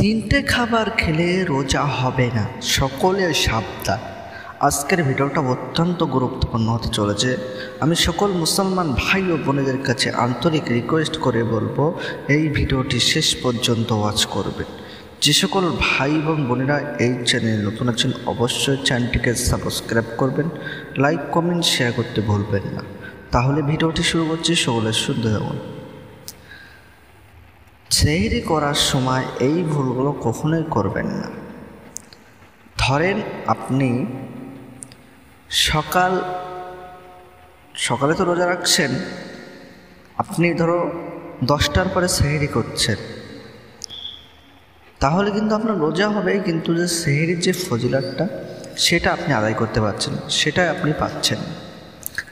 তিনটে খাবার খেলে রোজা হবে না, সকলে সাবধান। আজকের ভিডিওটা অত্যন্ত গুরুত্বপূর্ণ হতে চলেছে। আমি সকল মুসলমান ভাই ও বোনেদের কাছে আন্তরিক রিকোয়েস্ট করে বলবো, এই ভিডিওটি শেষ পর্যন্ত ওয়াচ করবেন। যে সকল ভাই এবং বোনেরা এই চ্যানেলে নতুন আছেন, অবশ্যই চ্যানেলটিকে সাবস্ক্রাইব করবেন, লাইক কমেন্ট শেয়ার করতে ভুলবেন না। তাহলে ভিডিওটি শুরু করছি, সকলের শুনতে থাকুন। সেহরি করার সময় এই ভুলগুলো কখনোই করবেন না। ধরেন আপনি সকালে তো রোজা রাখছেন, আপনি ধরো 10টার পরে সেহরি করছেন, তাহলে কিন্তু আপনার রোজা হবে, কিন্তু যে সেহরির যে ফজিলতটা সেটা আপনি আদায় করতে পারছেন, সেটাই আপনি পাচ্ছেন।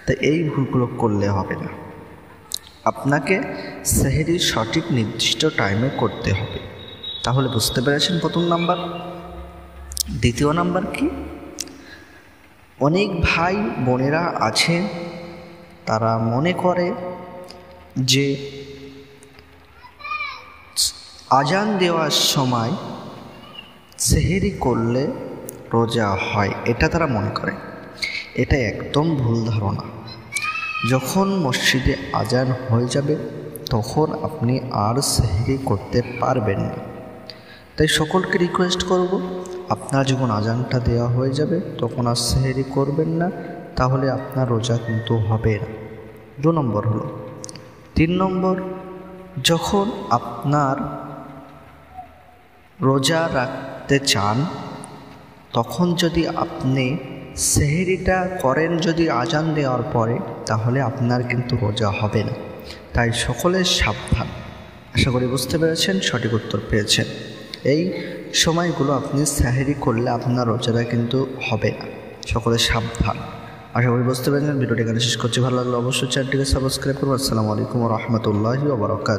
তাই এই ভুলগুলো করলে হবে না। আপনাকে সেহরি সঠিক নির্দিষ্ট টাইমে করতে হবে। তাহলে বুঝতে পেরেছেন প্রথম নাম্বার। দ্বিতীয় নাম্বার কি, অনেক ভাই বোনেরা আছে তারা মনে করে যে আজান দেওয়ার সময় সেহরি করলে রোজা হয়, এটা তারা মনে করে। এটা একদম ভুল ধারণা। যখন মসজিদে আজান হয়ে যাবে তখন আপনি আর সেহরি করতে পারবেন না। তাই সকলকে রিকোয়েস্ট করব, আপনার যখন আজানটা দেওয়া হয়ে যাবে তখন আর সেহরি করবেন না, তাহলে আপনার রোজা কিন্তু হবে না। 2 নম্বর হলো। 3 নম্বর, যখন আপনার রোজা রাখতে চান তখন যদি আপনি সেহরিটা করেন যদি আজান দেওয়ার পরে, তাহলে আপনার কিন্তু রোজা হবে না। তাই সকলের সাবধান। আশা করি বুঝতে পেরেছেন, সঠিক উত্তর পেয়েছেন। এই সময়গুলো আপনি সেহরি করলে আপনার রোজাটা কিন্তু হবে না। সকলের সাবধান। আশা করি বুঝতে পেরেছেন। ভিডিওটি এখানে শেষ করছি। ভালো লাগলে অবশ্যই চ্যানেলটিকে সাবস্ক্রাইব করুন। আসসালামু আলাইকুম ওয়া রাহমাতুল্লাহি ওয়া বারাকাতুহু।